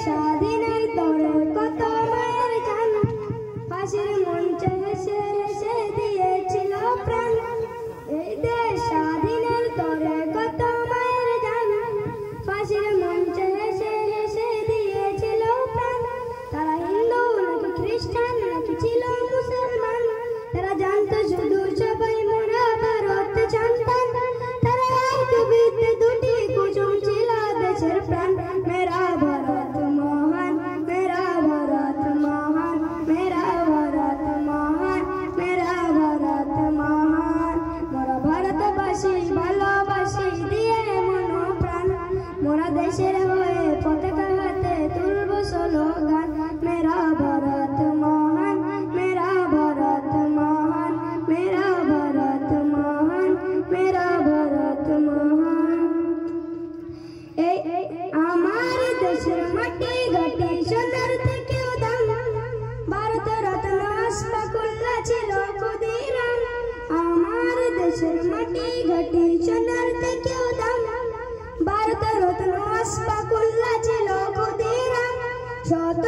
স্বাধীনের তরে কত মায়ের জান, ফাঁসির মঞ্চে হেসে হেসে দিয়েছিল প্রাণ। এই দেশ স্বাধীনের তরে কত মায়ের জান, ফাঁসির মঞ্চে হেসে হেসে দিয়েছিল প্রাণ। তারা হিন্দু নাকি খ্রিস্টান নাকি ছিল মুসলমান, তারা জানতো শুধু সবাই মোরা ভারত সন্তান। তারা এক বিদ্যে দুটি কুসুম ছিল দেশের প্রাণ। মেরা ভারত মহান, মেরা ভারত মহান, মেরা ভারত মহান, মেরা ভারত মহান। মোরা ভারতবাসী ভালোবাসি দিয়ে মন প্রাণ, মোরা দেশের হয়ে পতাকা হাতে তুলব স্লোগান। মেরা ভারত মহান, মেরা ভারত মহান, মেরা ভারত মহান, মেরা ভারত মহান। এই আমার দেশের মাটি ঘাটি সোনার থেকেও দাম, ভারত রত্ন আশফাকুল্লাহ ছিল ক্ষুদিরাম। আমার দেশের মাটি ঘাটি সোনার থেকেও দাম, ভারত রত্ন আশফাকুল্লাহ ছিল ক্ষুদিরাম। শত